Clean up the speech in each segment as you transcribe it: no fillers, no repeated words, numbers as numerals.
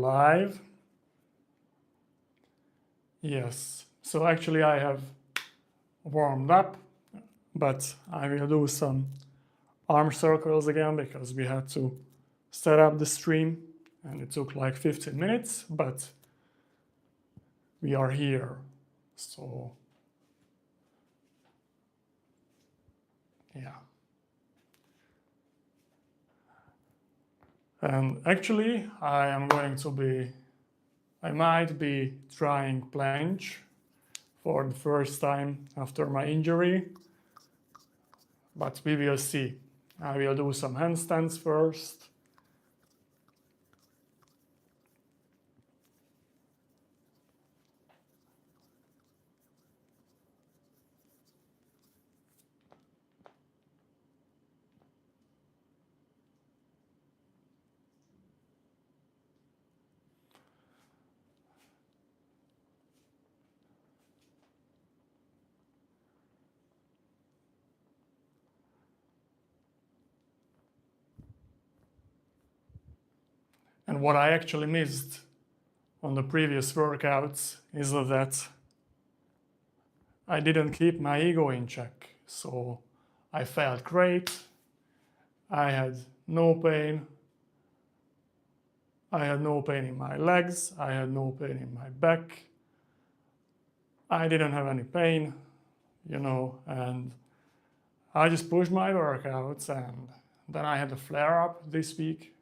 live. Yes, so actually I have warmed up, but I will do some arm circles again because we had to set up the stream and it took like 15 minutes, but we are here. So yeah. And actually I might be trying planche for the first time after my injury, but we will see. I will do some handstands first. And what I actually missed on the previous workouts is that I didn't keep my ego in check. So I felt great. I had no pain. I had no pain in my legs. I had no pain in my back. I didn't have any pain, and I just pushed my workouts, and then I had a flare-up this week,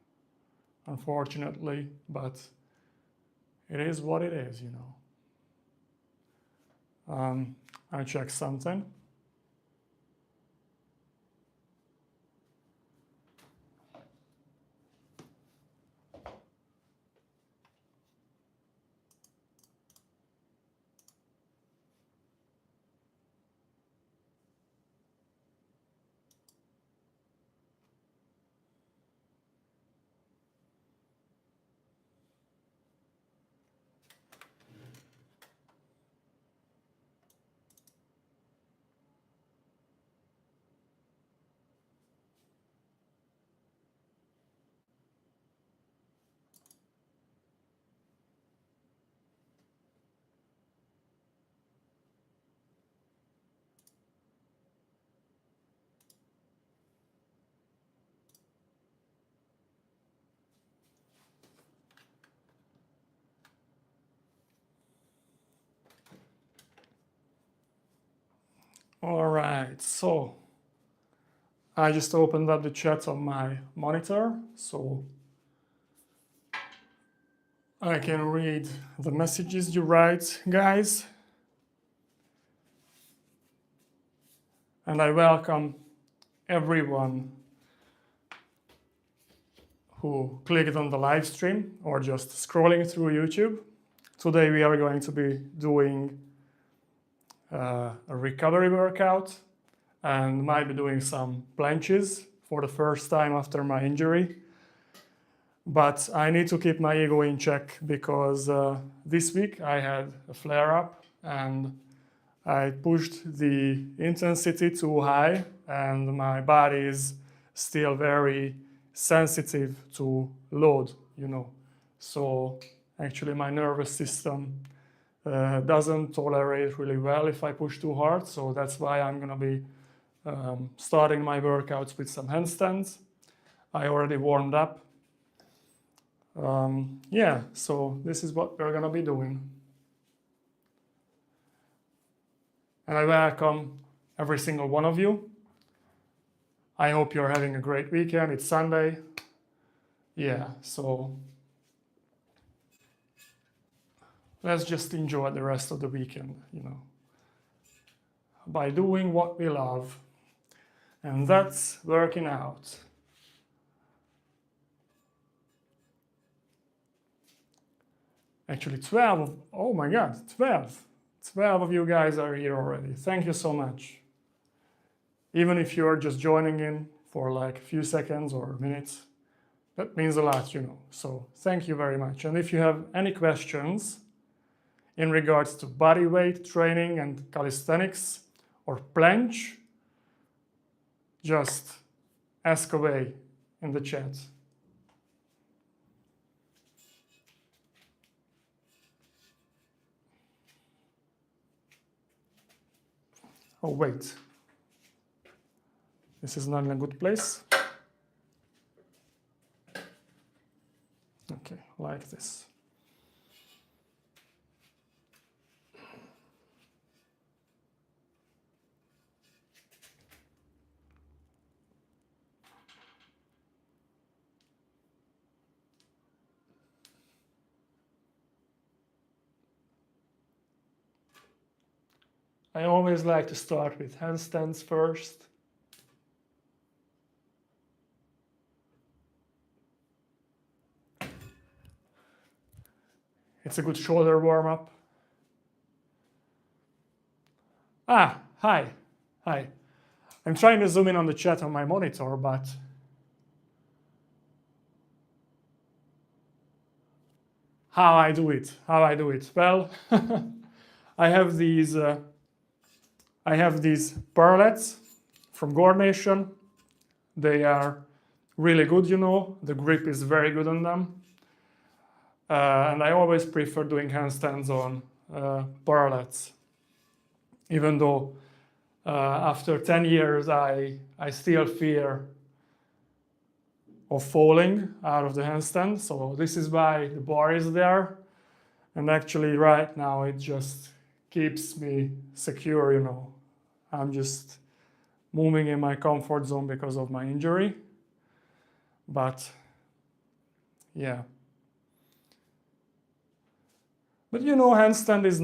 unfortunately, but it is what it is, I checked something. All right, so I just opened up the chat on my monitor, so I can read the messages you write, guys. And I welcome everyone who clicked on the live stream or just scrolling through YouTube. Today we are going to be doing a recovery workout and might be doing some planches for the first time after my injury. But I need to keep my ego in check because this week I had a flare-up and I pushed the intensity too high and my body is still very sensitive to load, So actually my nervous system doesn't tolerate really well if I push too hard. So that's why I'm going to be starting my workouts with some handstands. I already warmed up. Yeah, so this is what we're going to be doing. And I welcome every single one of you. I hope you're having a great weekend. It's Sunday. Yeah, so let's just enjoy the rest of the weekend, by doing what we love. And that's working out. Actually 12, oh my God, 12 of you guys are here already. Thank you so much. Even if you're just joining in for like a few seconds or minutes, that means a lot, So thank you very much. And if you have any questions in regards to body weight training and calisthenics or planche, just ask away in the chat. Oh, wait. This is not in a good place. Okay, like this. I always like to start with handstands first. It's a good shoulder warm-up. Ah, hi. Hi. I'm trying to zoom in on the chat on my monitor, but how I do it? Well, I have these parallels from herniation. They are really good, you know. The grip is very good on them. And I always prefer doing handstands on parallels. Even though after 10 years, I still fear of falling out of the handstand. So this is why the bar is there. And actually right now it just keeps me secure, you know. I'm just moving in my comfort zone because of my injury. But yeah. But you know, handstand is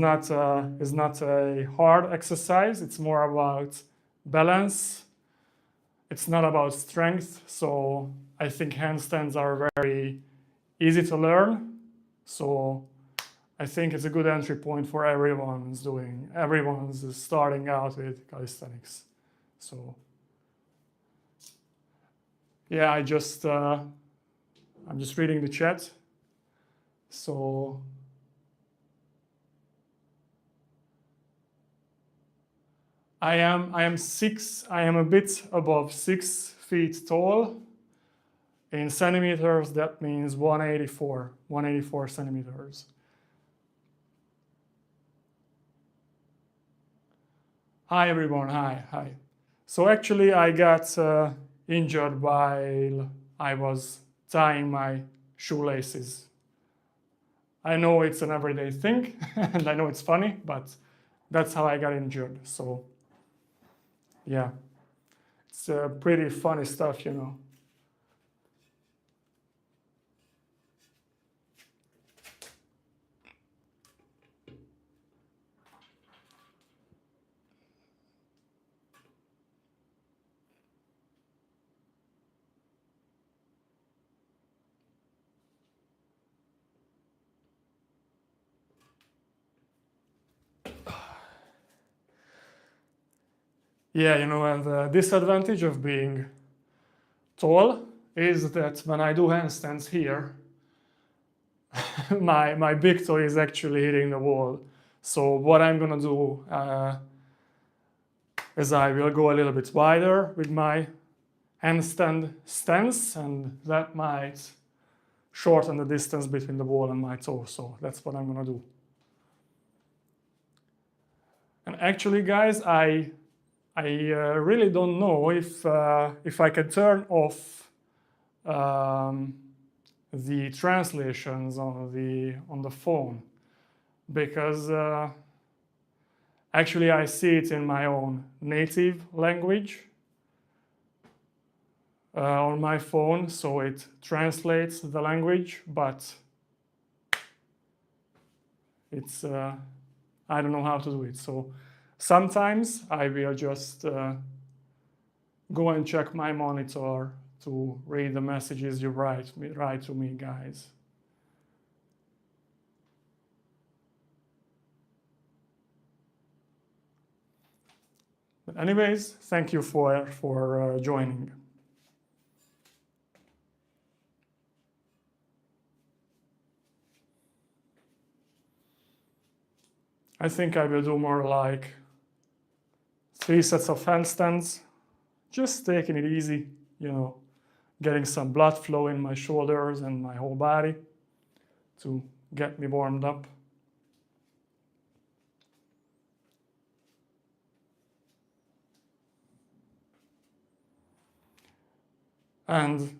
not a hard exercise. It's more about balance. It's not about strength. So I think handstands are very easy to learn. So I think it's a good entry point for everyone's starting out with calisthenics. So yeah, I'm just reading the chat. So I am a bit above 6 feet tall. In centimeters, that means 184 centimeters. Hi everyone, hi. So actually I got injured while I was tying my shoelaces. I know it's an everyday thing and I know it's funny, but that's how I got injured. So yeah, it's pretty funny stuff, you know. Yeah, you know, and the disadvantage of being tall is that when I do handstands here, my big toe is actually hitting the wall. So what I'm gonna do is I will go a little bit wider with my handstand stance, and that might shorten the distance between the wall and my toe. So that's what I'm gonna do. And actually, guys, I really don't know if I can turn off the translations on the phone, because actually I see it in my own native language on my phone, so it translates the language, but it's I don't know how to do it. So sometimes I will just go and check my monitor to read the messages you write to me, guys. But anyways, thank you for joining. I think I will do more like 3 sets of handstands, just taking it easy, you know, getting some blood flow in my shoulders and my whole body to get me warmed up. And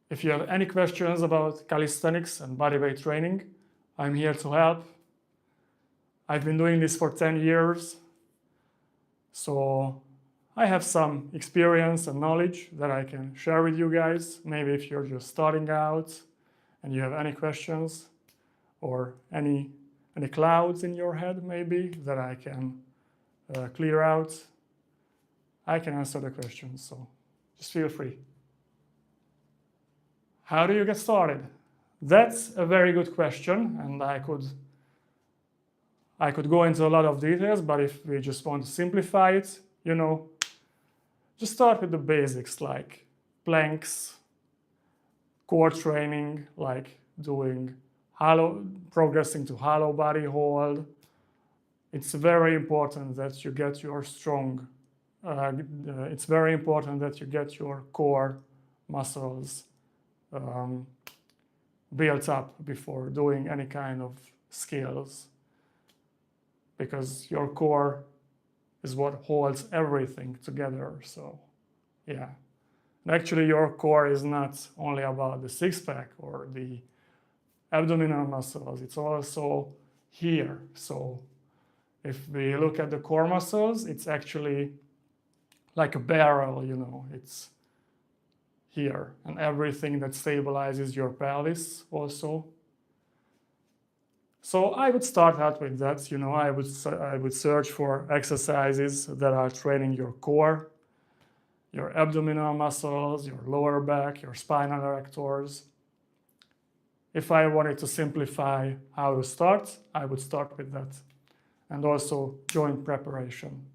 if you have any questions about calisthenics and bodyweight training, I'm here to help. I've been doing this for 10 years, so I have some experience and knowledge that I can share with you guys. Maybe if you're just starting out and you have any questions or any clouds in your head maybe that I can clear out, I can answer the questions, so just feel free. How do you get started? That's a very good question, and I could go into a lot of details, but if we just want to simplify it, just start with the basics like planks, core training, like doing progressing to hollow body hold. It's very important that you get your it's very important that you get your core muscles built up before doing any kind of skills, because your core is what holds everything together. So yeah, and actually your core is not only about the six-pack or the abdominal muscles, it's also here. So if we look at the core muscles, it's actually like a barrel, it's here, and everything that stabilizes your pelvis also. So I would start out with that, I would search for exercises that are training your core, your abdominal muscles, your lower back, your spinal erectors. If I wanted to simplify how to start, I would start with that. And also joint preparation.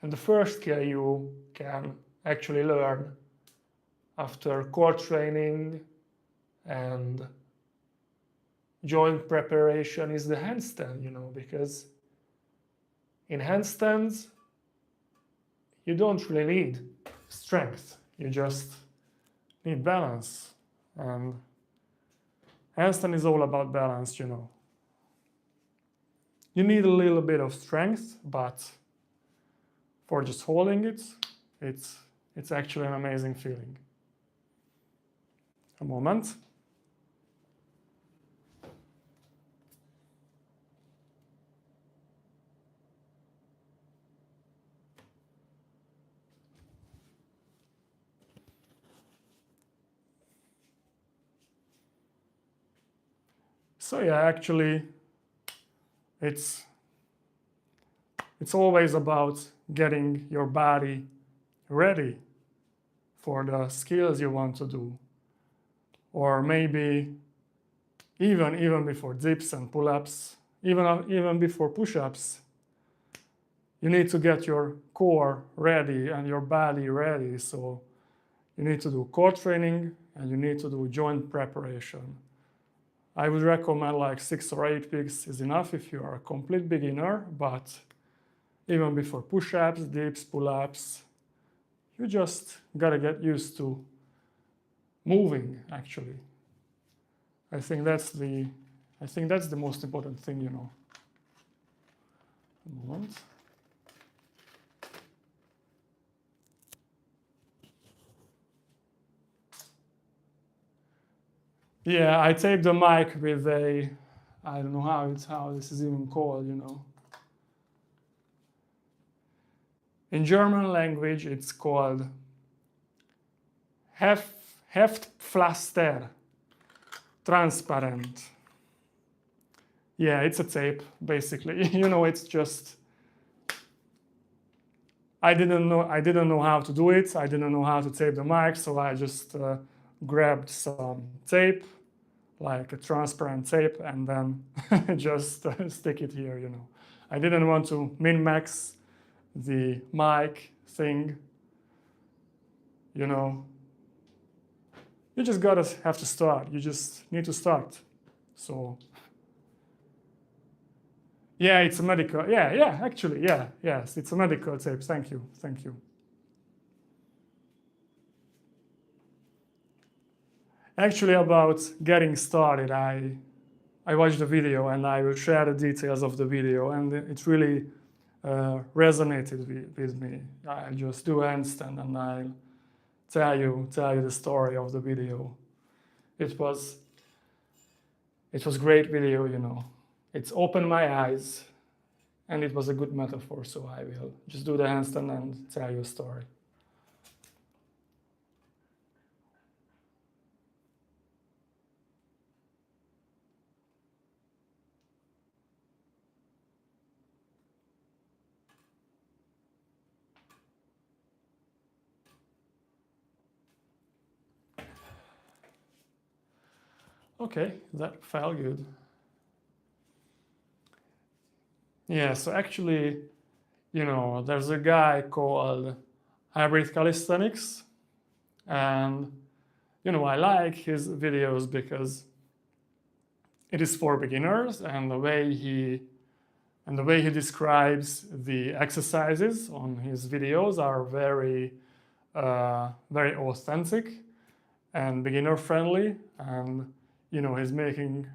And the first skill you can actually learn after core training and joint preparation is the handstand, because in handstands, you don't really need strength, you just need balance. And handstand is all about balance, You need a little bit of strength, but for just holding it, it's actually an amazing feeling. A moment. So yeah, actually, it's always about getting your body ready for the skills you want to do. Or maybe even before dips and pull-ups, even before push-ups, you need to get your core ready and your body ready. So you need to do core training and you need to do joint preparation. I would recommend like 6 or 8 weeks is enough if you are a complete beginner, but even before push-ups, dips, pull-ups, you just gotta get used to moving, actually. I think that's the most important thing, A moment. Yeah, I tape the mic with I don't know how this is even called, In German language, it's called Heftpflaster, transparent. Yeah, it's a tape, basically. It's just, I didn't know how to do it. I didn't know how to tape the mic, so I just grabbed some tape, like a transparent tape, and then just stick it here, I didn't want to min-max the mic thing, You just have to start. You just need to start. So, yeah, it's a medical. Yeah, actually, yes, it's a medical tape. Thank you. Actually, about getting started, I watched the video and I will share the details of the video, and it really resonated with me. I'll just do a handstand and I'll tell you the story of the video. It was great video, you know. It's opened my eyes, and it was a good metaphor, so I will just do the handstand and tell you a story. Okay, that felt good. Yeah, so actually, you know, there's a guy called Hybrid Calisthenics, and you know, I like his videos because it is for beginners, and the way he describes the exercises on his videos are very very authentic and beginner friendly, and you know, he's making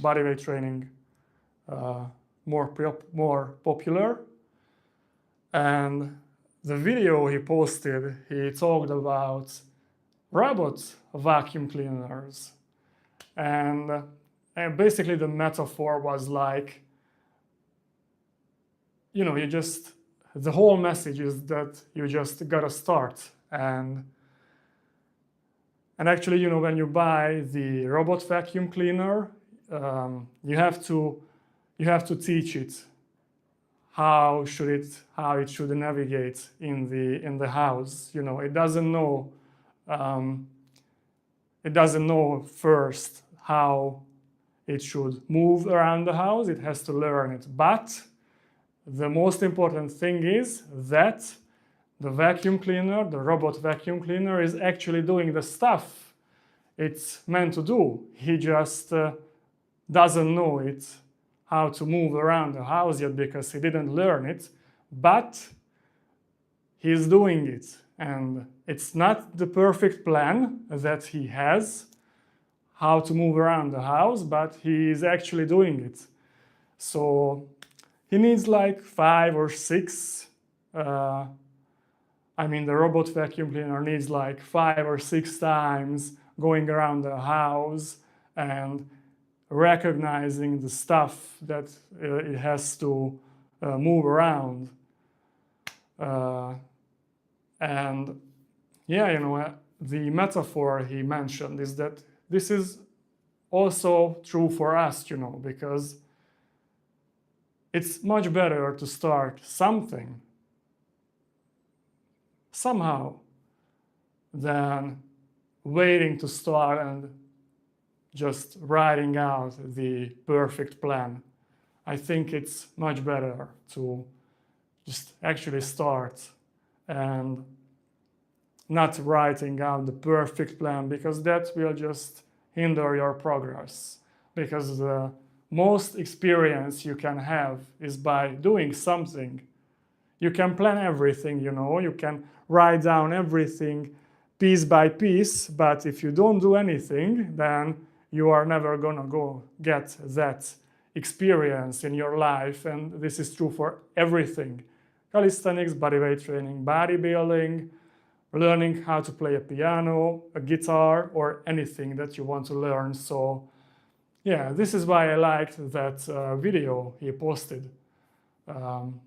bodyweight training more popular. And the video he posted, he talked about robot vacuum cleaners, and basically the metaphor was like, you know, the whole message is that you just gotta start. And actually, you know, when you buy the robot vacuum cleaner, you have to teach it how it should navigate in the house. You know, it doesn't know first how it should move around the house. It has to learn it. But the most important thing is that the vacuum cleaner, the robot vacuum cleaner, is actually doing the stuff it's meant to do. He just doesn't know it, how to move around the house yet, because he didn't learn it, but he's doing it. And it's not the perfect plan that he has, how to move around the house, but he is actually doing it. So he needs like 5 or 6 the robot vacuum cleaner needs like 5 or 6 times going around the house and recognizing the stuff that it has to move around. And yeah, you know, the metaphor he mentioned is that this is also true for us, you know, because it's much better to start something somehow than waiting to start and just writing out the perfect plan. I think it's much better to just actually start and not writing out the perfect plan, because that will just hinder your progress. Because the most experience you can have is by doing something. You can plan everything, you know, you can write down everything piece by piece, but if you don't do anything, then you are never gonna go get that experience in your life. And this is true for everything: calisthenics, bodyweight training, bodybuilding, learning how to play a piano, a guitar, or anything that you want to learn. So yeah, this is why I liked that video he posted.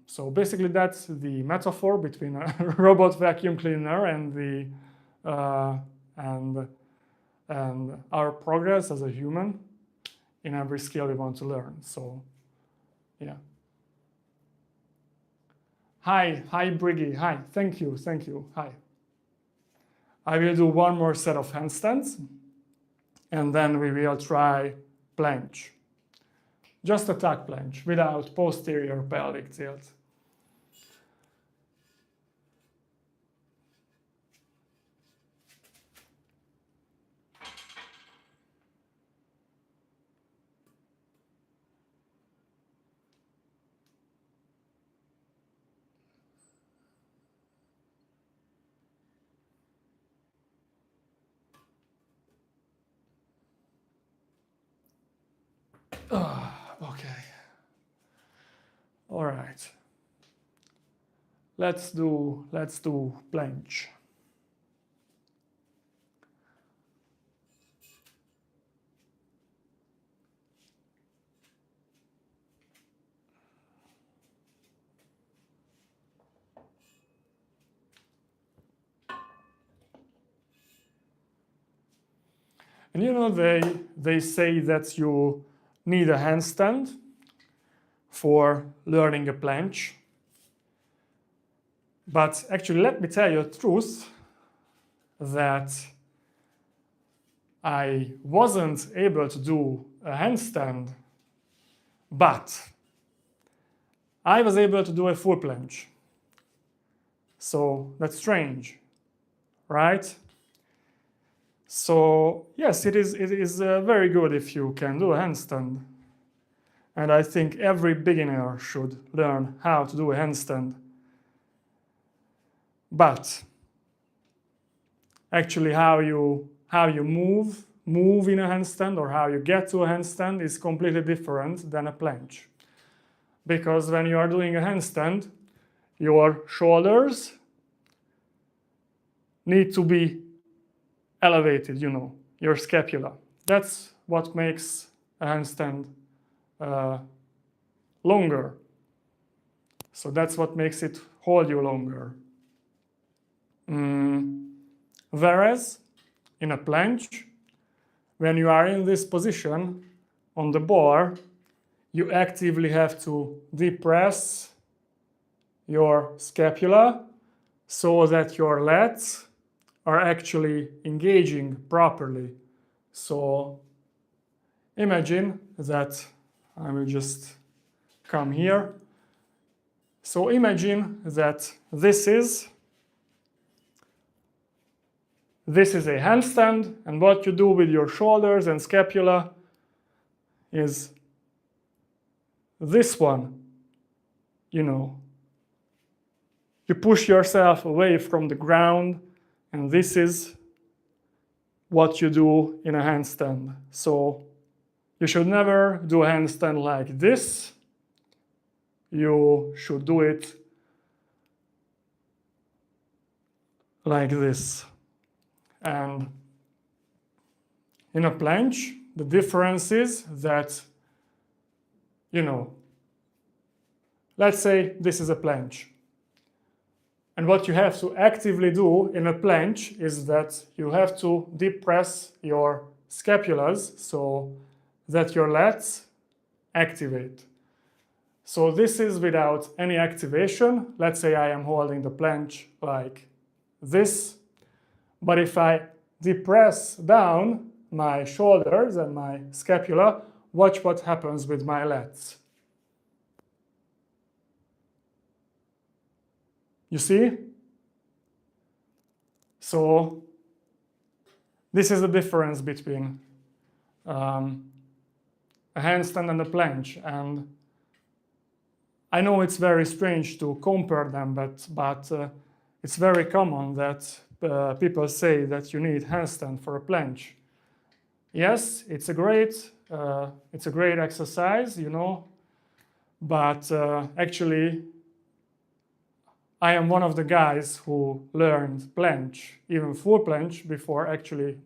So basically that's the metaphor between a robot vacuum cleaner and our progress as a human in every skill we want to learn. So yeah. Hi Briggy, hi, thank you, hi. I will do one more set of handstands, and then we will try planche. Just a tuck planche without posterior pelvic tilt. Okay. All right. Let's do planche. And you know, they say that you need a handstand for learning a planche. But actually, let me tell you the truth that I wasn't able to do a handstand, but I was able to do a full planche. So that's strange, right? So yes, it is very good if you can do a handstand. And I think every beginner should learn how to do a handstand. But actually how you move in a handstand or how you get to a handstand is completely different than a planche. Because when you are doing a handstand, your shoulders need to be elevated, you know, your scapula. That's what makes a handstand longer. So that's what makes it hold you longer. Whereas in a planche, when you are in this position on the bar, you actively have to depress your scapula so that your lats are actually engaging properly. So imagine that I will just come here. So imagine that this is a handstand, and what you do with your shoulders and scapula is this one. You know, you push yourself away from the ground, and this is what you do in a handstand. So you should never do a handstand like this. You should do it like this. And in a planche, the difference is that, you know, let's say this is a planche. And what you have to actively do in a planche is that you have to depress your scapulas so that your lats activate. So this is without any activation. Let's say I am holding the planche like this. But if I depress down my shoulders and my scapula, watch what happens with my lats. You see? So this is the difference between a handstand and a planche. And I know it's very strange to compare them, but it's very common that people say that you need handstand for a planche. Yes, it's a great exercise, you know, but actually I am one of the guys who learned planche, even full planche, before actually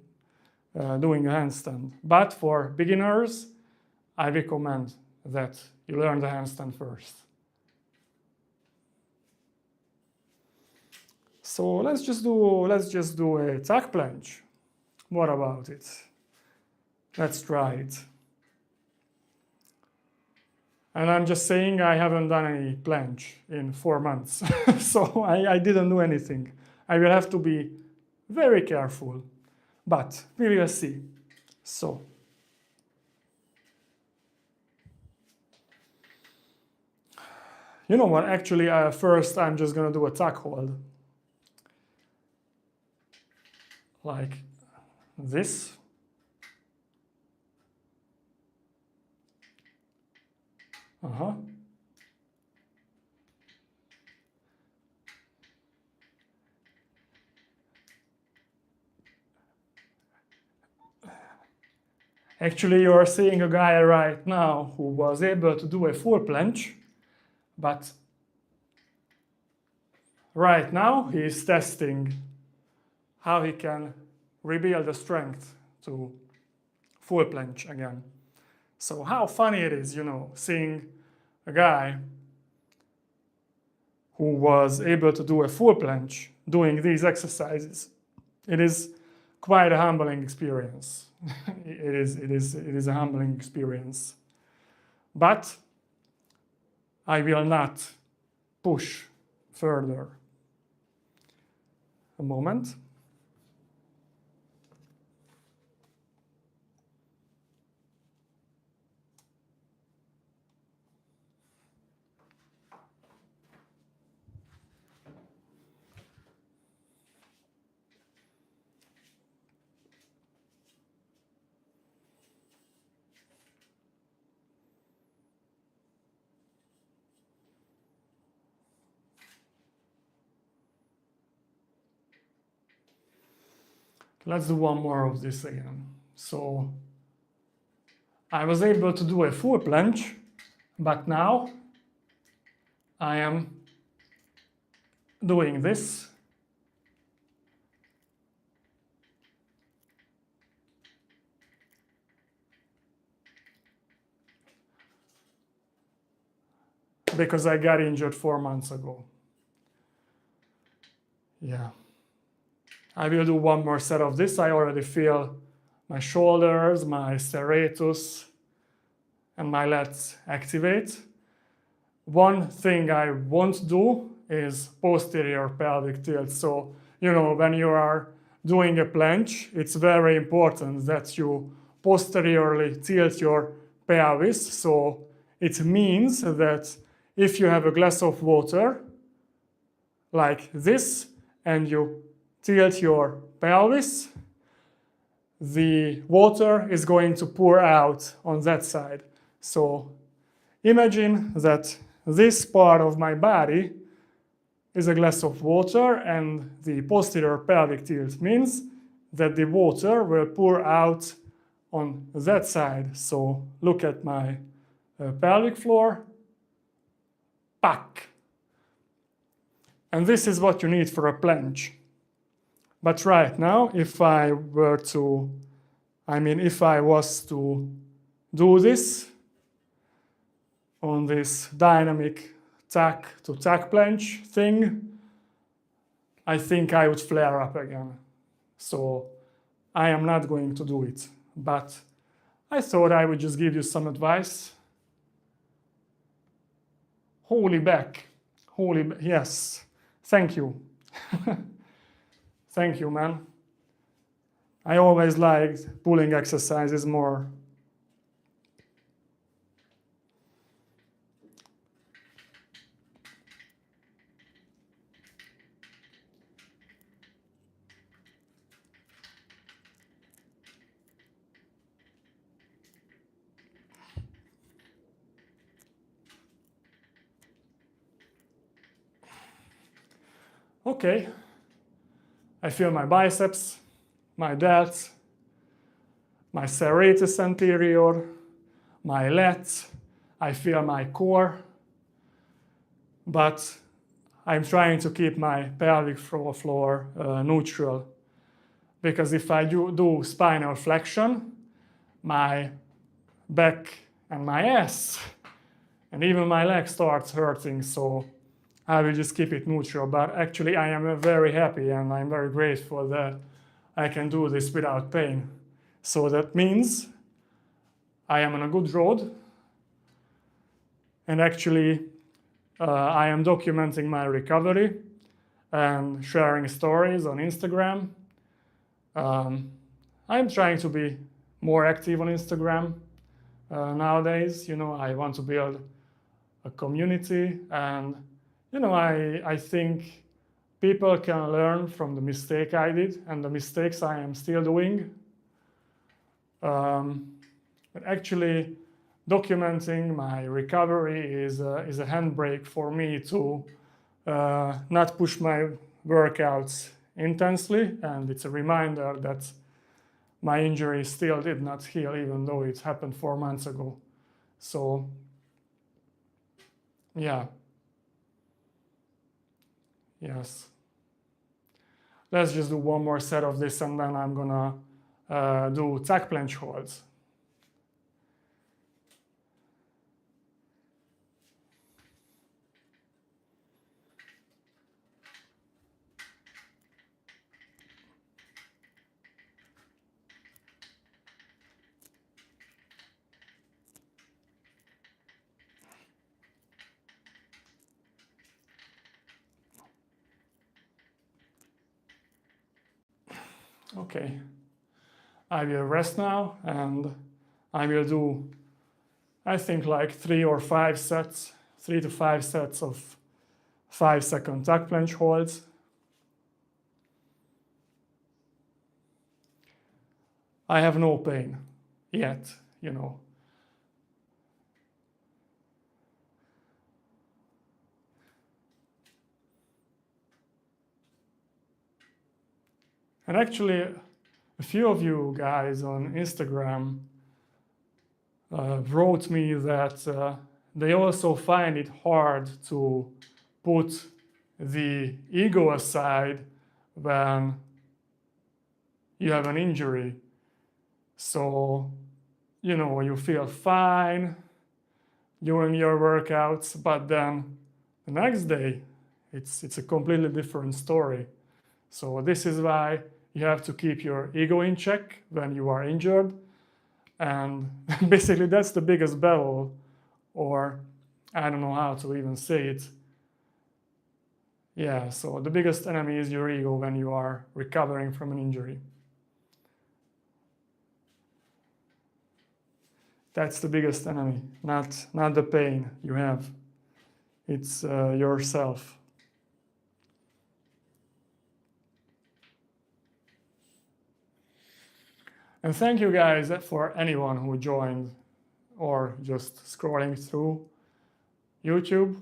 doing a handstand. But for beginners, I recommend that you learn the handstand first. So let's just do a tuck planche. What about it? Let's try it. And I'm just saying I haven't done any planche in 4 months. So I didn't do anything. I will have to be very careful, but we will see. So you know what, actually first I'm just gonna do a tuck hold. Like this. Actually, you're seeing a guy right now who was able to do a full planche, but right now he's testing how he can rebuild the strength to full planche again. So how funny it is, seeing a guy who was able to do a full planche doing these exercises. It is quite a humbling experience. It is a humbling experience. But I will not push further. A moment. Let's do one more of this again. So I was able to do a full planche, but now I am doing this. Because I got injured 4 months ago. Yeah. I will do one more set of this. I already feel my shoulders, my serratus, and my lats activate. One thing I won't do is posterior pelvic tilt. So, when you are doing a planche, it's very important that you posteriorly tilt your pelvis. So it means that if you have a glass of water like this and you tilt your pelvis, the water is going to pour out on that side. So imagine that this part of my body is a glass of water, and the posterior pelvic tilt means that the water will pour out on that side. So look at my pelvic floor. Pack. And this is what you need for a planche. But right now, if I was to do this on this dynamic tack to tack planche thing, I think I would flare up again. So I am not going to do it. But I thought I would just give you some advice. Holy back. Yes. Thank you. Thank you, man. I always liked pulling exercises more. Okay. I feel my biceps, my delts, my serratus anterior, my lats. I feel my core, but I'm trying to keep my pelvic floor neutral, because if I do spinal flexion, my back and my ass and even my leg starts hurting. So I will just keep it neutral. But actually I am very happy and I'm very grateful that I can do this without pain. So that means I am on a good road. And actually I am documenting my recovery and sharing stories on Instagram. I'm trying to be more active on Instagram nowadays. I want to build a community, and I think people can learn from the mistake I did and the mistakes I am still doing. But actually, documenting my recovery is a handbrake for me to not push my workouts intensely, and it's a reminder that my injury still did not heal, even though it happened 4 months ago. So, yeah. Yes. Let's just do one more set of this, and then I'm gonna do tack planche holds. Okay, I will rest now, and I will do, I think, like 3 or 5 sets, 3 to 5 sets of 5-second tack planche holds. I have no pain yet, you know. And actually, a few of you guys on Instagram wrote me that they also find it hard to put the ego aside when you have an injury. So, you know, you feel fine during your workouts, but then the next day, it's a completely different story. So this is why you have to keep your ego in check when you are injured. And basically that's the biggest battle, or I don't know how to even say it. Yeah, so the biggest enemy is your ego when you are recovering from an injury. That's the biggest enemy, not the pain you have. It's yourself. And thank you guys for anyone who joined or just scrolling through YouTube.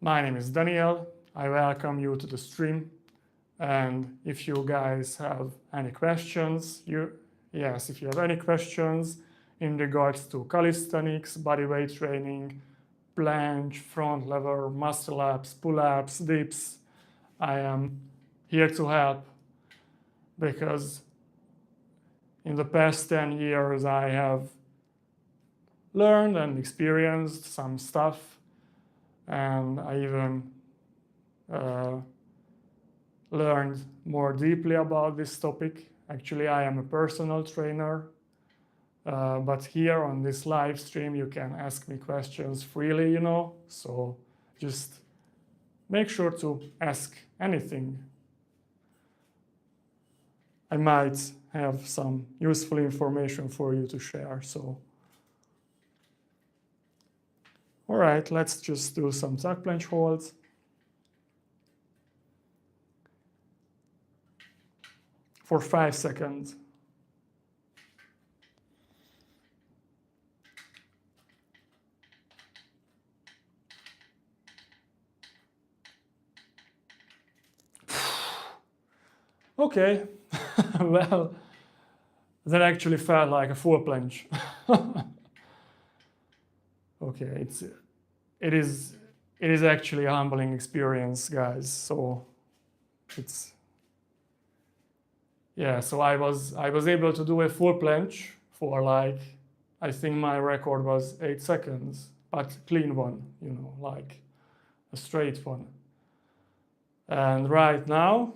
My name is Daniel. I welcome you to the stream. And if you guys have any questions, if you have any questions in regards to calisthenics, bodyweight training, planche, front lever, muscle ups, pull-ups, dips, I am here to help, because in the past 10 years I have learned and experienced some stuff, and I even learned more deeply about this topic. Actually, I am a personal trainer, but here on this live stream you can ask me questions freely, you know, so just make sure to ask anything. I might have some useful information for you to share. So, all right, let's just do some tack planche holds. For 5 seconds. Okay, well, that actually felt like a full planche. Okay, it is actually a humbling experience, guys. So it's, yeah, so I was able to do a full planche for, like, I think my record was 8 seconds, but clean one, you know, like a straight one. And right now,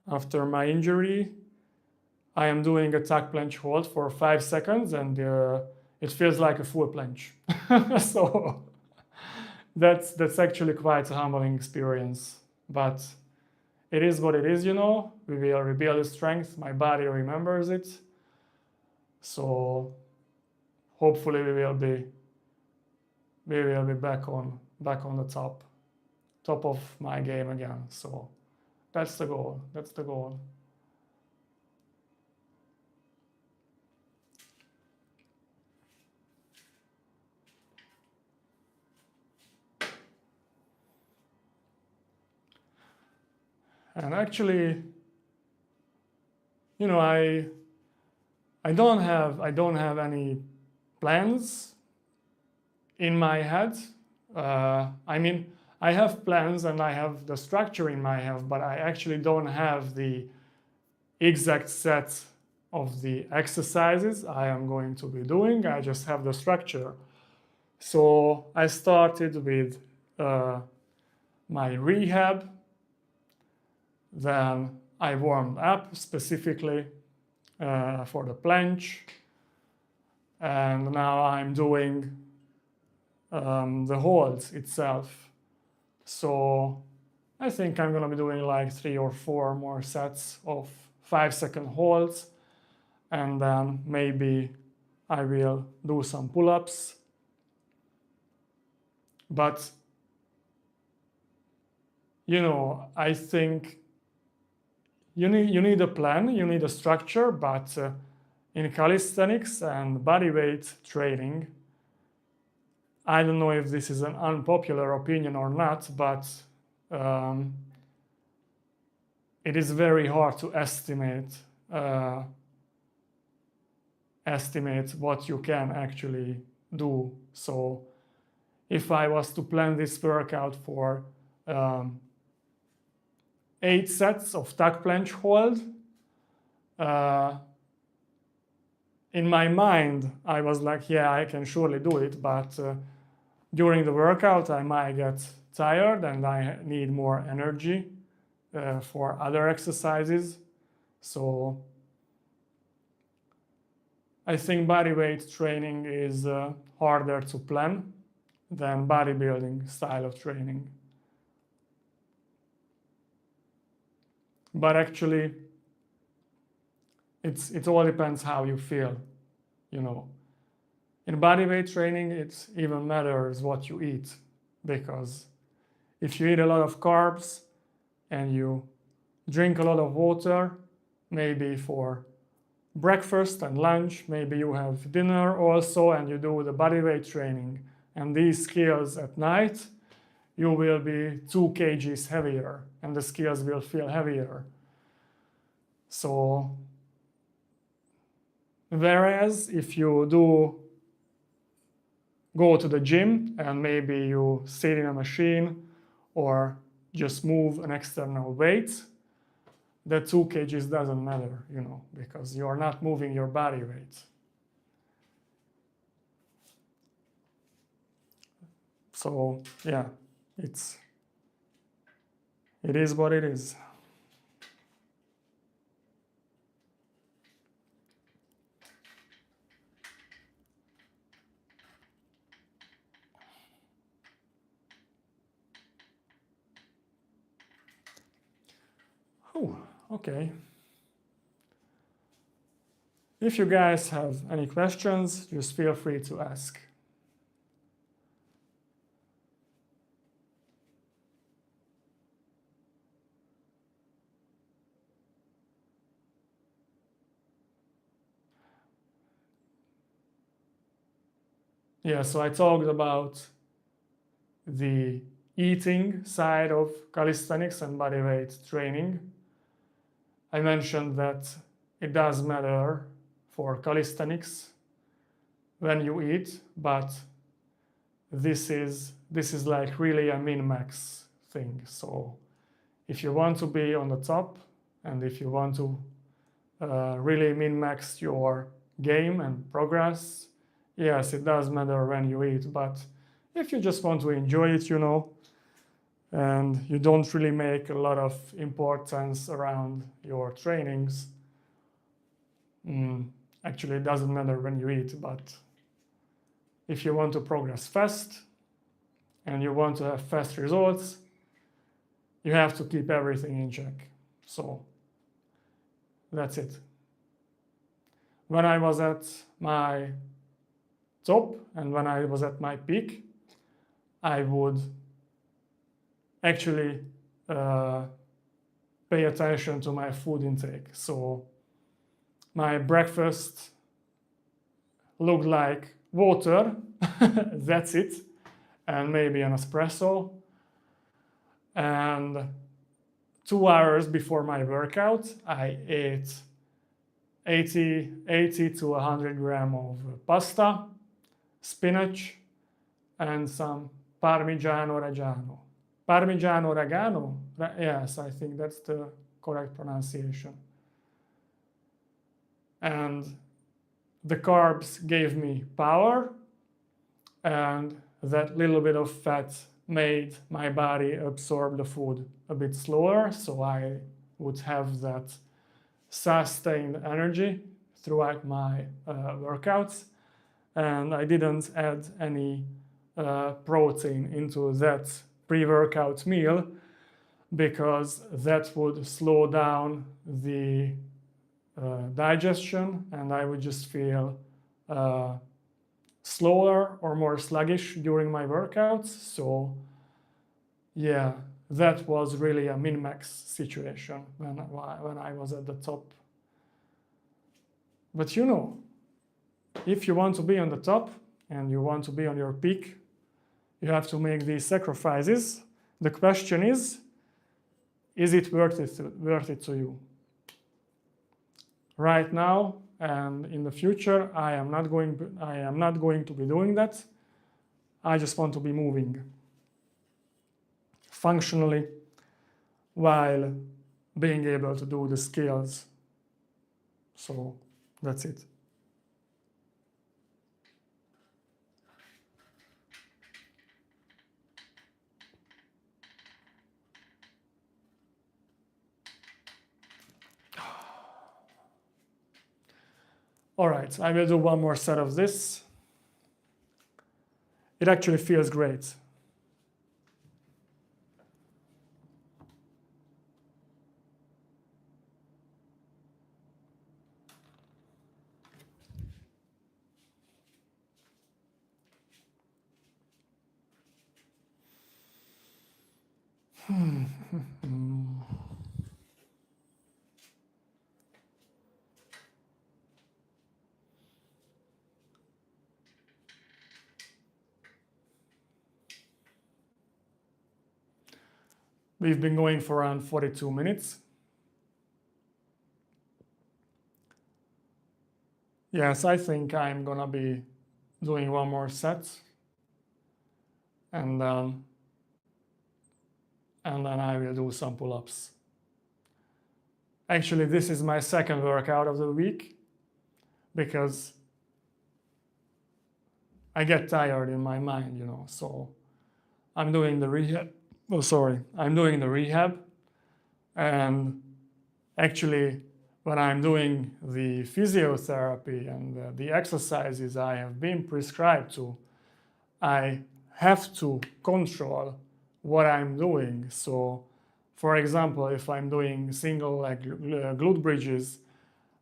after my injury, I am doing a tack planche hold for 5 seconds, and it feels like a full planche. So that's actually quite a humbling experience. But it is what it is, you know. We will rebuild the strength. My body remembers it. So hopefully we will be back on the top of my game again. So that's the goal. That's the goal. And actually, you know, I I don't have any plans in my head. I mean, I have plans and I have the structure in my head, but I actually don't have the exact set of the exercises I am going to be doing. I just have the structure. So I started with my rehab. Then I warmed up specifically for the planche. And now I'm doing the holds itself. So I think I'm going to be doing like 3 or 4 more sets of 5-second holds. And then maybe I will do some pull-ups. But, you know, I think you need a plan, you need a structure, but in calisthenics and bodyweight training, I don't know if this is an unpopular opinion or not, but it is very hard to estimate what you can actually do. So if I was to plan this workout for 8 sets of tuck planche hold, in my mind, I was like, yeah, I can surely do it, but during the workout, I might get tired and I need more energy for other exercises. So I think bodyweight training is harder to plan than bodybuilding style of training. But actually, it all depends how you feel, you know. In bodyweight training, it even matters what you eat, because if you eat a lot of carbs and you drink a lot of water, maybe for breakfast and lunch, maybe you have dinner also, and you do the bodyweight training, and these skills at night, you will be 2 kgs heavier, and the skills will feel heavier. So, whereas if you do go to the gym and maybe you sit in a machine or just move an external weight, the 2 kgs doesn't matter, you know, because you are not moving your body weight. So yeah, it is what it is. Oh, okay. If you guys have any questions, just feel free to ask. Yeah, so I talked about the eating side of calisthenics and bodyweight training. I mentioned that it does matter for calisthenics when you eat, but this is like really a min-max thing. So if you want to be on the top and if you want to really min-max your game and progress, yes, it does matter when you eat, but if you just want to enjoy it, you know, and you don't really make a lot of importance around your trainings, actually it doesn't matter when you eat, but if you want to progress fast and you want to have fast results, you have to keep everything in check. So that's it. When I was at my top and when I was at my peak, I would actually pay attention to my food intake. So my breakfast looked like water, that's it, and maybe an espresso. And 2 hours before my workout, I ate 80 to 100 grams of pasta, spinach, and some Parmigiano Reggiano. Parmigiano Reggiano? Yes, I think that's the correct pronunciation. And the carbs gave me power, and that little bit of fat made my body absorb the food a bit slower, so I would have that sustained energy throughout my workouts. And I didn't add any protein into that pre-workout meal because that would slow down the digestion, and I would just feel slower or more sluggish during my workouts. So yeah, that was really a min-max situation when I was at the top. But you know, if you want to be on the top and you want to be on your peak, you have to make these sacrifices. The question is it worth it to you? Right now and in the future, I am not going to be doing that. I just want to be moving functionally while being able to do the skills. So that's it. All right, I will do one more set of this. It actually feels great. We've been going for around 42 minutes. Yes, I think I'm gonna be doing one more set. And then I will do some pull-ups. Actually, this is my second workout of the week because I get tired in my mind, you know, so I'm doing the rehab. I'm doing the rehab, and actually when I'm doing the physiotherapy and the exercises I have been prescribed to, I have to control what I'm doing. So for example, if I'm doing single leg glute bridges,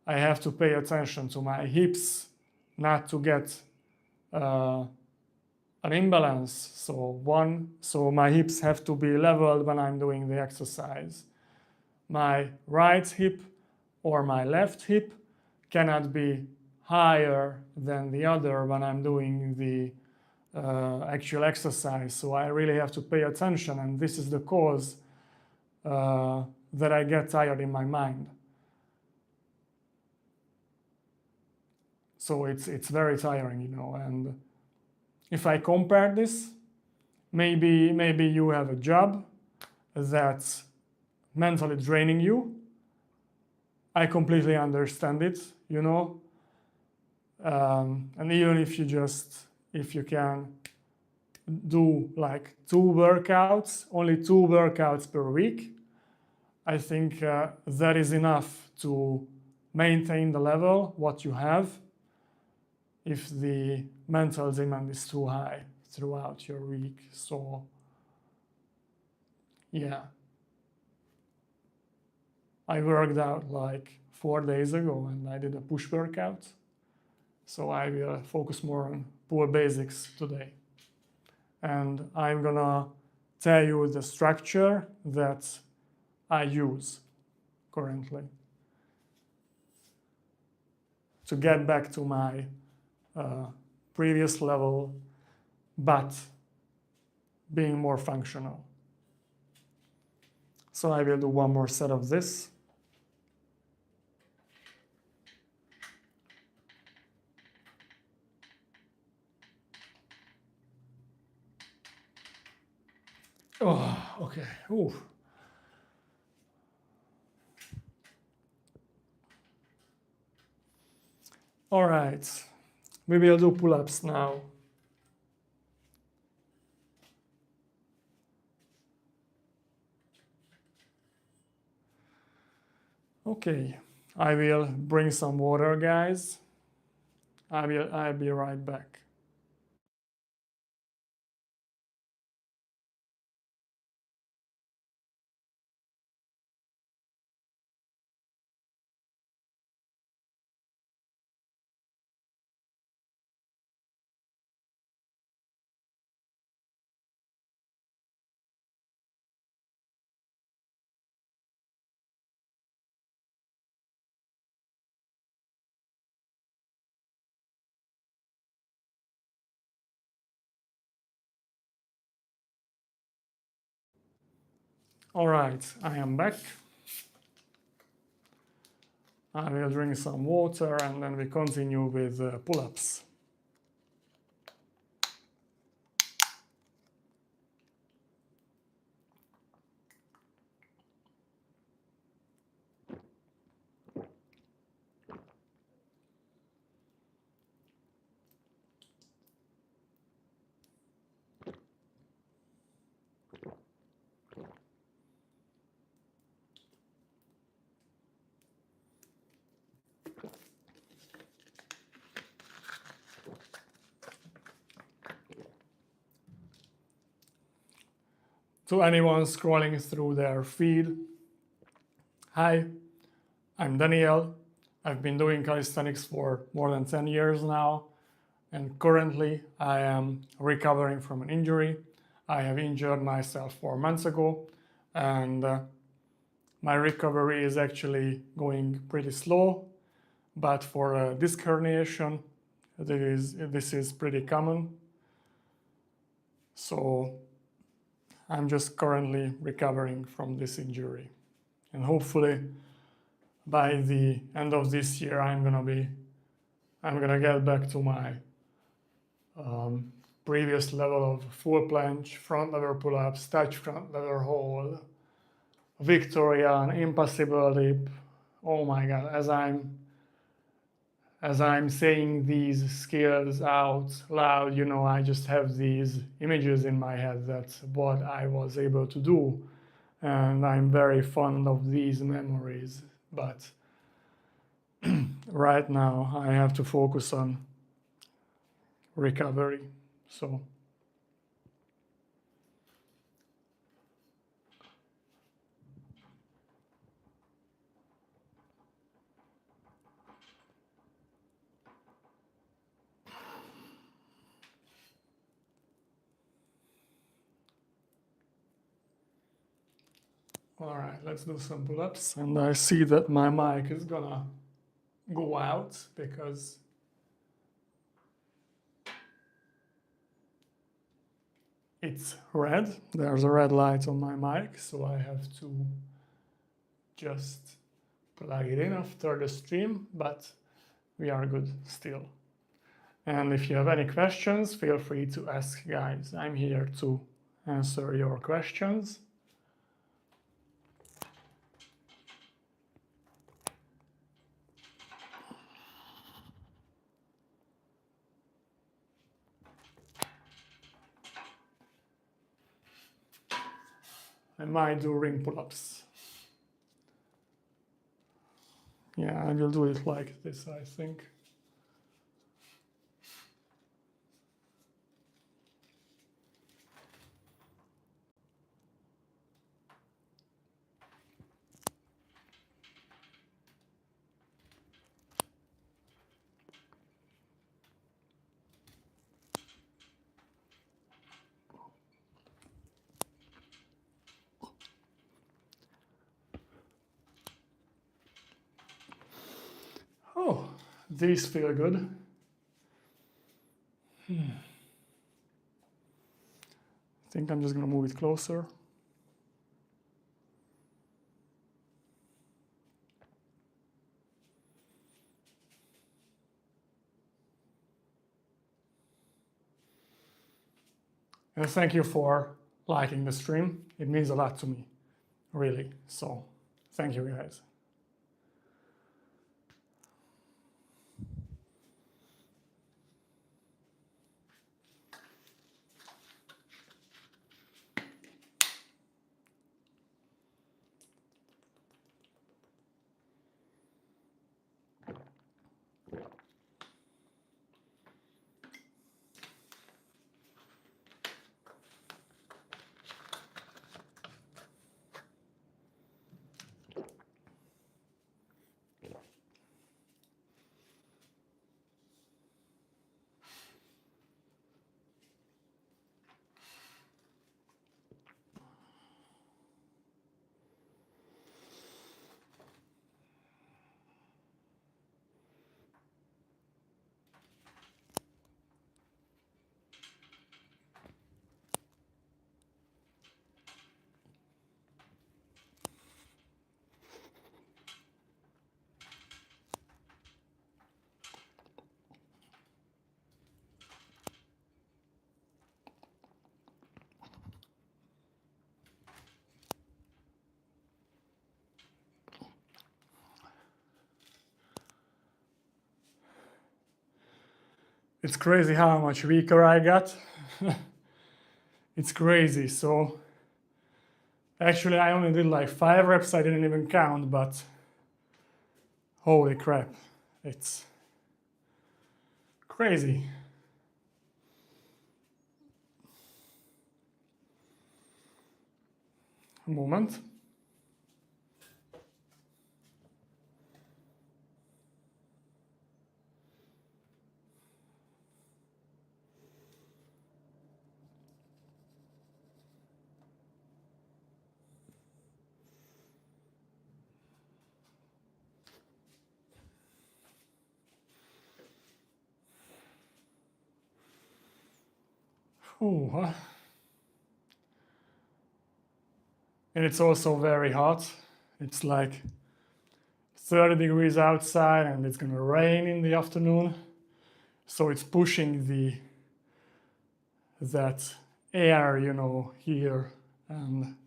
I have to pay attention to my hips not to get an imbalance. So my hips have to be leveled when I'm doing the exercise. My right hip or my left hip cannot be higher than the other when I'm doing the actual exercise. So I really have to pay attention, and this is the cause that I get tired in my mind. So it's very tiring, you know. And if I compare this, maybe you have a job that's mentally draining you. I completely understand it, you know. And even if you can do like only two workouts per week, I think that is enough to maintain the level what you have if the mental demand is too high throughout your week. So yeah, I worked out like 4 days ago and I did a push workout. So I will focus more on pull basics today. And I'm gonna tell you the structure that I use currently to get back to my previous level, but being more functional. So I will do one more set of this. Oh, okay. Ooh. All right. We will do pull-ups now. Okay. I will bring some water, guys. I'll be right back. All right, I am back. I will drink some water and then we continue with pull-ups. To anyone scrolling through their feed, hi, I'm Daniel. I've been doing calisthenics for more than 10 years now, and currently I am recovering from an injury. I have injured myself 4 months ago, and my recovery is actually going pretty slow, but for a disc herniation, this is pretty common. So I'm just currently recovering from this injury, and hopefully by the end of this year I'm gonna get back to my previous level of full planche, front lever pull-ups, touch front lever hold, Victorian, impossible dip. Oh my god, as I'm saying these skills out loud, you know, I just have these images in my head. That's what I was able to do. And I'm very fond of these memories. But right now, I have to focus on recovery. So all right, let's do some pull-ups. And I see that my mic is gonna go out because it's red. There's a red light on my mic, so I have to just plug it in after the stream, but we are good still. And if you have any questions, feel free to ask, guys. I'm here to answer your questions. I might do ring pull-ups. Yeah, I will do it like this, I think. Oh, these feel good. I think I'm just gonna move it closer. And thank you for liking the stream. It means a lot to me, really. So thank you guys. It's crazy how much weaker I got. It's crazy. So actually I only did like 5 reps, I didn't even count, but holy crap, it's crazy. A moment. Ooh, and it's also very hot. It's like 30 degrees outside and it's gonna rain in the afternoon. So it's pushing that air, you know, here, and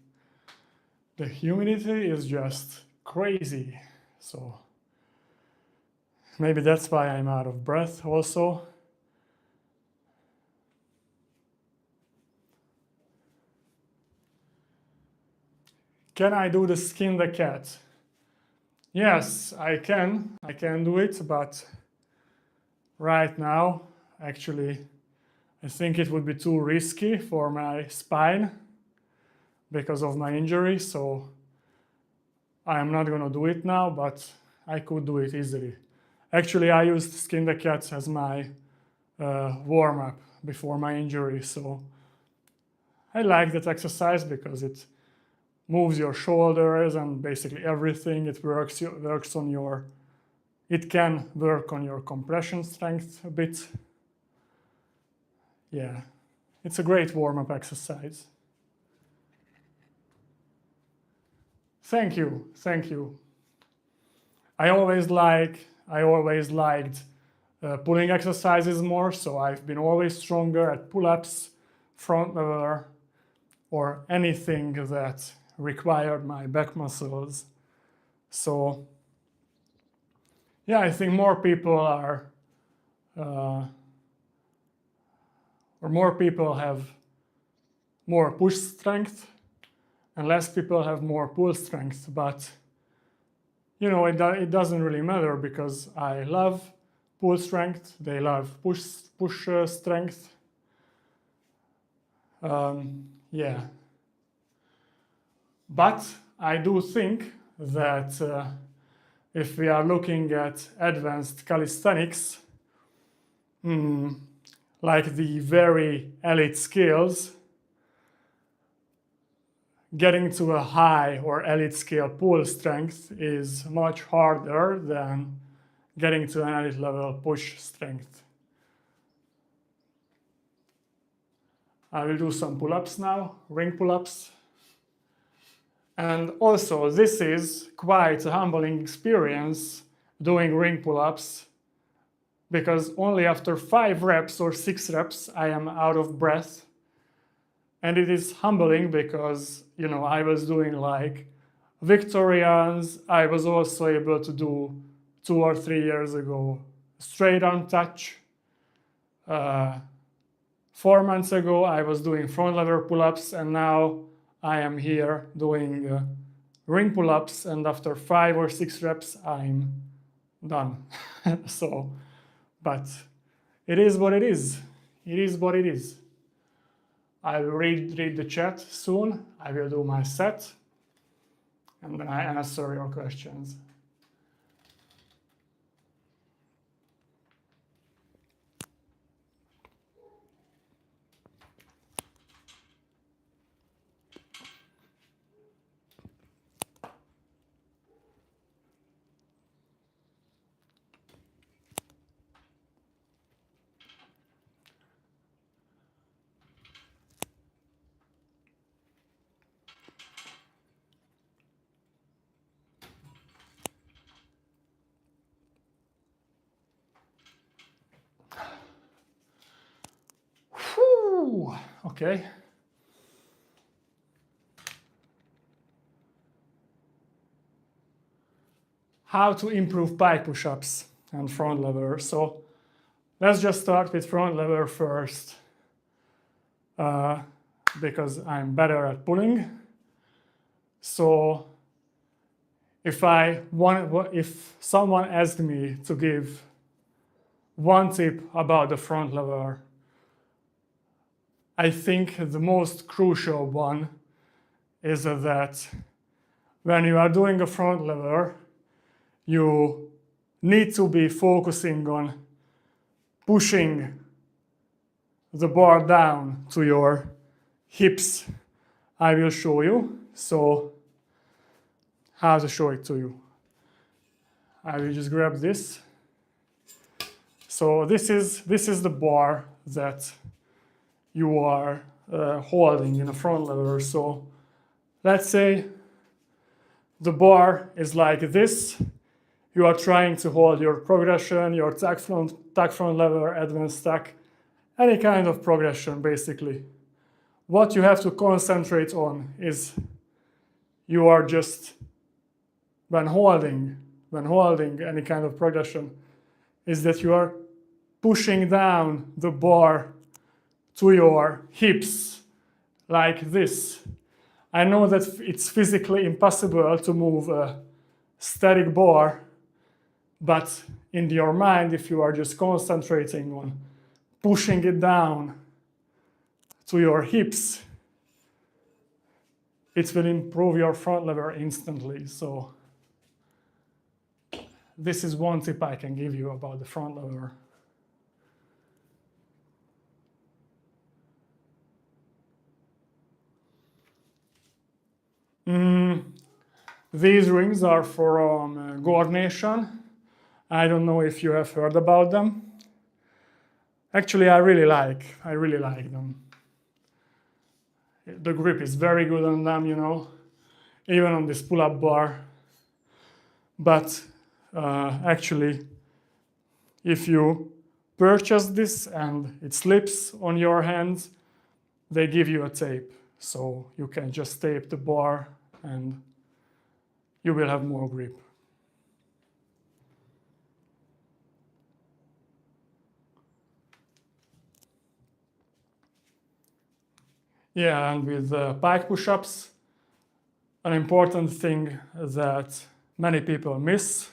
the humidity is just crazy. So maybe that's why I'm out of breath also. Can I do the skin the cat? Yes, I can. I can do it, but right now, actually, I think it would be too risky for my spine because of my injury, so I am not gonna do it now, but I could do it easily. Actually, I used skin the cat as my warm-up before my injury, so I like that exercise because it moves your shoulders and basically everything. It it can work on your compression strength a bit. Yeah, it's a great warm-up exercise. Thank you, thank you. I always liked pulling exercises more, so I've been always stronger at pull-ups, front lever, or anything that required my back muscles. So yeah, I think more people are or more people have more push strength and less people have more pull strength, but you know, it doesn't really matter because I love pull strength, they love push strength. Yeah. But I do think that if we are looking at advanced calisthenics, like the very elite skills, getting to a high or elite scale pull strength is much harder than getting to an elite level push strength. I will do some pull-ups now, ring pull-ups. And also, this is quite a humbling experience doing ring pull-ups because only after 5 reps or 6 reps I am out of breath. And it is humbling because, you know, I was doing like Victorians. I was also able to do 2 or 3 years ago straight arm touch. 4 months ago, I was doing front lever pull-ups, and now I am here doing ring pull-ups, and after 5 or 6 reps, I'm done. So, but it is what it is. It is what it is. I will read the chat soon. I will do my set, and then I answer your questions. Whew. Okay. How to improve pike push-ups and front lever. So let's just start with front lever first, because I'm better at pulling. So if someone asked me to give one tip about the front lever, I think the most crucial one is that when you are doing a front lever, you need to be focusing on pushing the bar down to your hips. I will show you. So how to show it to you. I will just grab this. So this is the bar that you are holding in a front lever. So let's say the bar is like this. You are trying to hold your progression, your tack front lever, advanced tack, any kind of progression basically. What you have to concentrate on is you are just, when holding any kind of progression, is that you are pushing down the bar to your hips like this. I know that it's physically impossible to move a static bar, but in your mind, if you are just concentrating on pushing it down to your hips, it will improve your front lever instantly. So this is one tip I can give you about the front lever. These rings are from herniation. I don't know if you have heard about them. Actually, I really like them. The grip is very good on them, you know, even on this pull-up bar. But actually, if you purchase this and it slips on your hands, they give you a tape. So you can just tape the bar and you will have more grip. Yeah, and with pike push-ups, an important thing that many people miss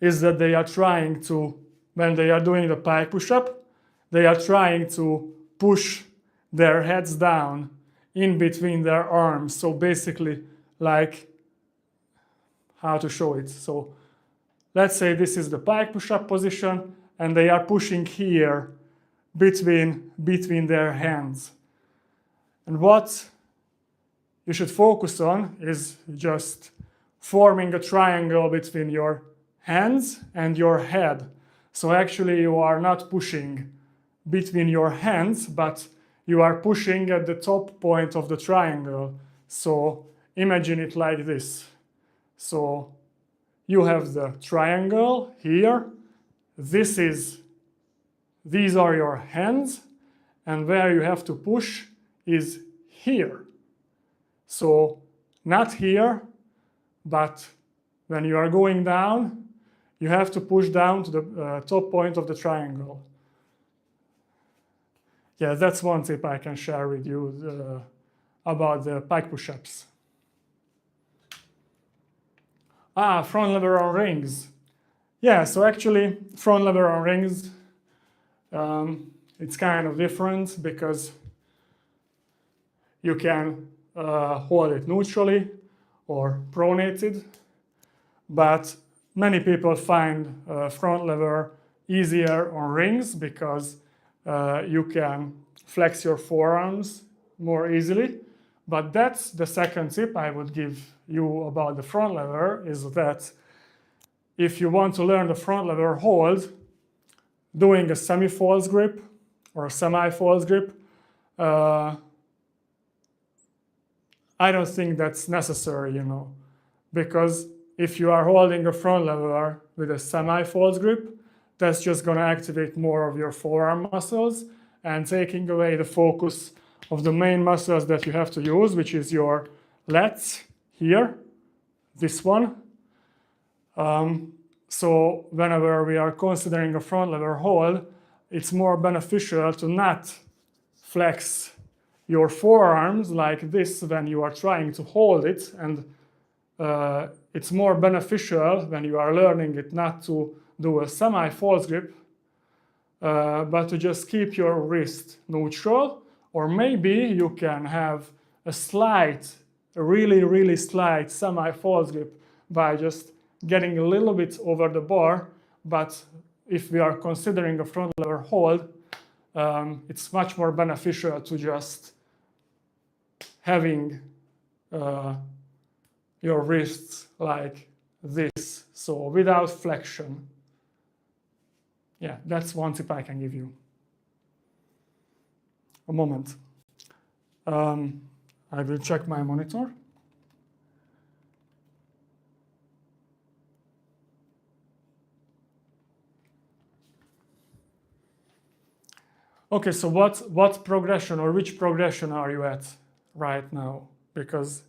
is that they are trying to, when they are doing the pike push-up, they are trying to push their heads down in between their arms. So basically, like, how to show it. So let's say this is the pike push-up position, and they are pushing here between their hands. And what you should focus on is just forming a triangle between your hands and your head. So actually you are not pushing between your hands, but you are pushing at the top point of the triangle. So imagine it like this. So you have the triangle here. These are your hands, and where you have to push is here. So not here, but when you are going down, you have to push down to the top point of the triangle. Yeah, that's one tip I can share with you about the pike push-ups. Front lever on rings. Yeah, so actually front lever on rings, it's kind of different because you can hold it neutrally or pronated, but many people find front lever easier on rings because you can flex your forearms more easily. But that's the second tip I would give you about the front lever, is that if you want to learn the front lever hold, doing a semi-false grip or a semi-false grip, I don't think that's necessary, you know, because if you are holding a front lever with a semi-false grip, that's just going to activate more of your forearm muscles and taking away the focus of the main muscles that you have to use, which is your lats here, this one. So whenever we are considering a front lever hold, it's more beneficial to not flex your forearms like this when you are trying to hold it, and it's more beneficial when you are learning it not to do a semi-false grip, but to just keep your wrist neutral, or maybe you can have a really slight semi-false grip by just getting a little bit over the bar. But if we are considering a front lever hold, it's much more beneficial to just having your wrists like this, so without flexion. Yeah, that's one tip I can give you. A moment. I will check my monitor. Okay, so what progression or which progression are you at right now? Because,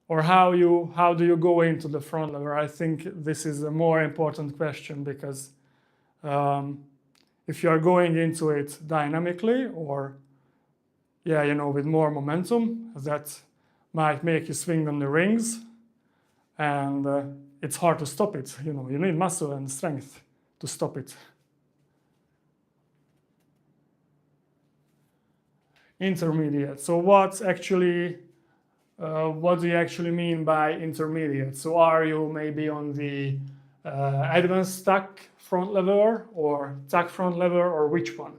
or how do you go into the front lever? I think this is a more important question, because if you are going into it dynamically or, yeah, you know, with more momentum, that might make you swing on the rings, and it's hard to stop it. You know, you need muscle and strength to stop it. Intermediate. So what do you actually mean by intermediate? So are you maybe on the advanced tuck front lever or tuck front lever, or which one?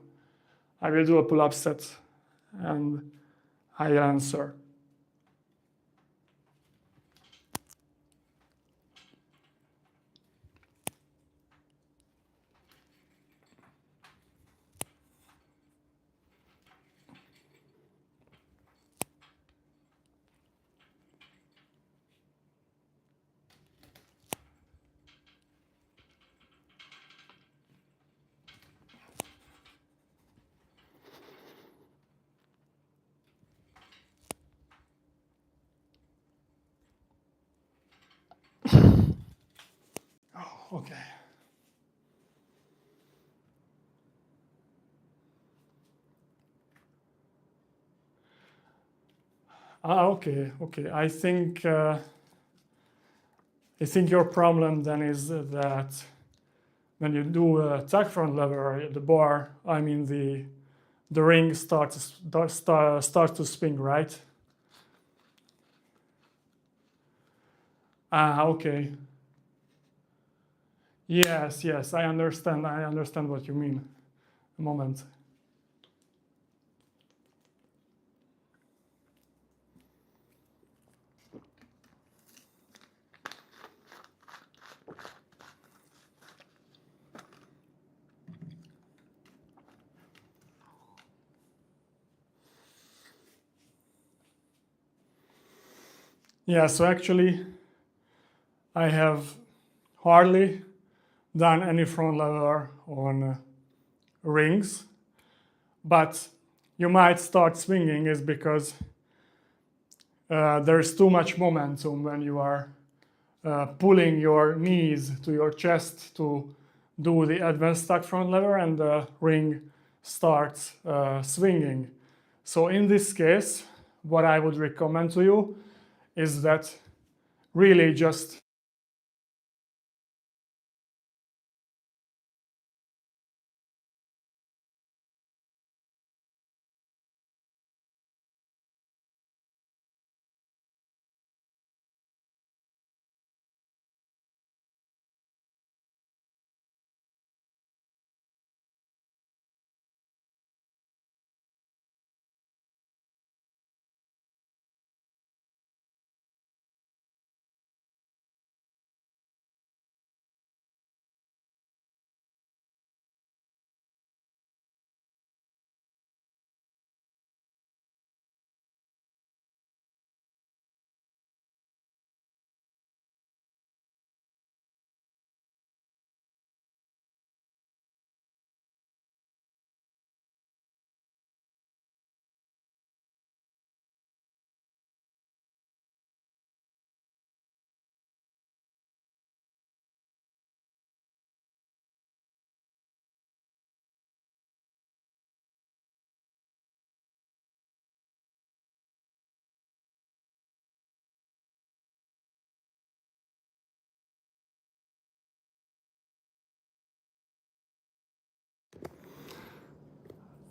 I will do a pull-up set and I'll answer. Okay. Okay. I think your problem then is that when you do a tuck front lever, the bar, I mean the ring starts to spin, right? Okay. Yes, I understand. I understand what you mean. A moment. Yeah, so actually I have hardly done any front lever on rings, but you might start swinging is because there's too much momentum when you are pulling your knees to your chest to do the advanced tuck front lever, and the ring starts swinging. So in this case, what I would recommend to you is that really just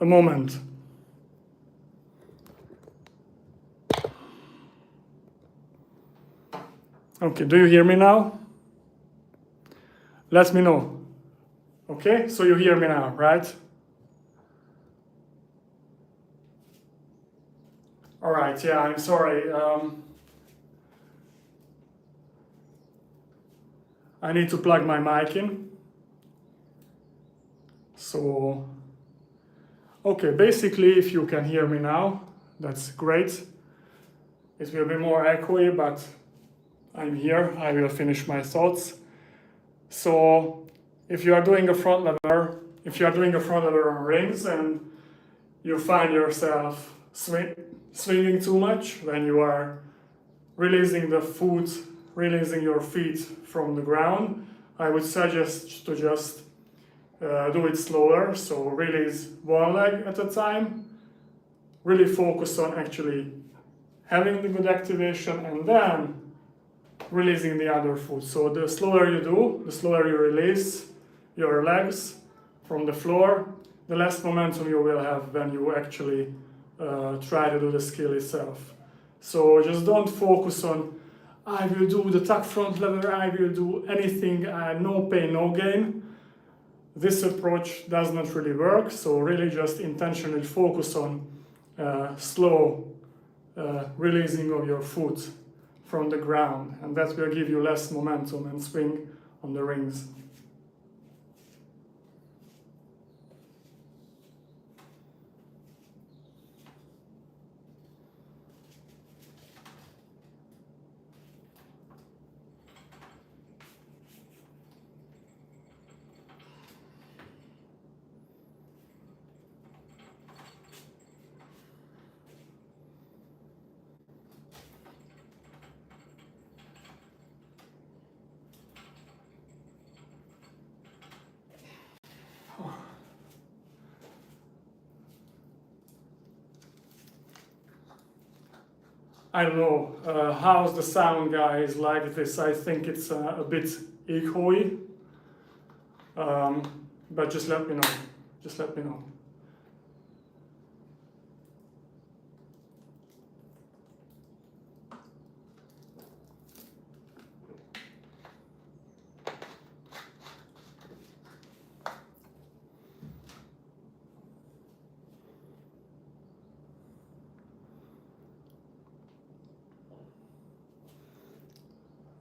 a moment. Okay, do you hear me now? Let me know. Okay, so you hear me now, right? All right, yeah, I'm sorry. I need to plug my mic in. So, okay, basically, if you can hear me now, that's great. It will be more echoey, but I'm here. I will finish my thoughts. So, if you are doing a front lever, on rings and you find yourself swinging too much when you are releasing your feet from the ground, I would suggest to just do it slower. So release one leg at a time, really focus on actually having the good activation, and then releasing the other foot. So the slower you do, the slower you release your legs from the floor, the less momentum you will have when you actually try to do the skill itself. So just don't focus on, I will do the tuck front lever, I will do anything, no pain, no gain. This approach does not really work, so really just intentionally focus on slow releasing of your foot from the ground, and that will give you less momentum and swing on the rings. I don't know how's the sound, guys, like this. I think it's a bit echoey, but just let me know. Just let me know.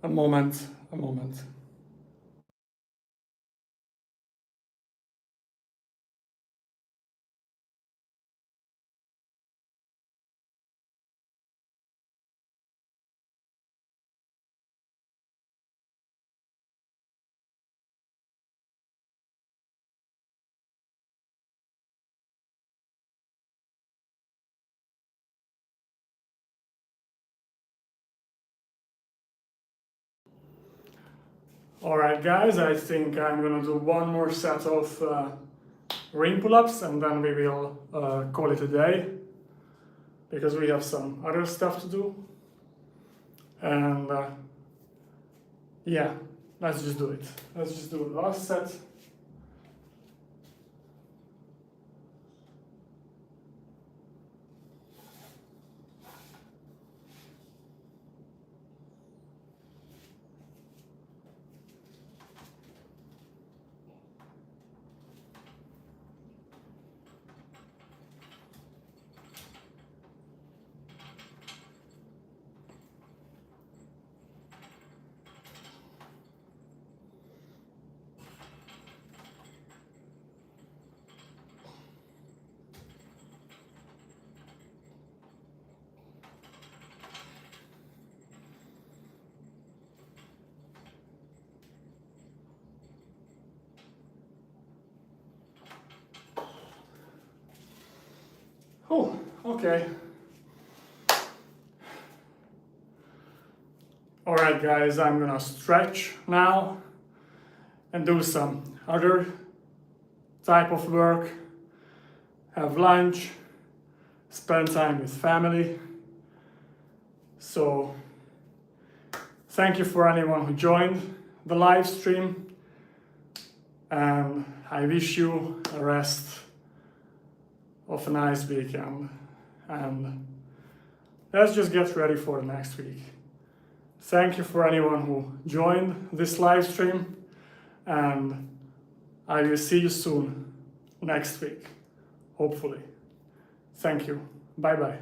A moment, a moment. Alright guys, I think I'm gonna do one more set of ring pull-ups and then we will call it a day, because we have some other stuff to do. And yeah, let's just do it. Let's just do the last set. Oh, okay. Alright guys, I'm gonna stretch now and do some other type of work, have lunch, spend time with family. So thank you for anyone who joined the live stream, and I wish you a rest of a nice weekend, and let's just get ready for the next week. Thank you for anyone who joined this live stream, and I will see you soon next week, hopefully. Thank you. Bye bye.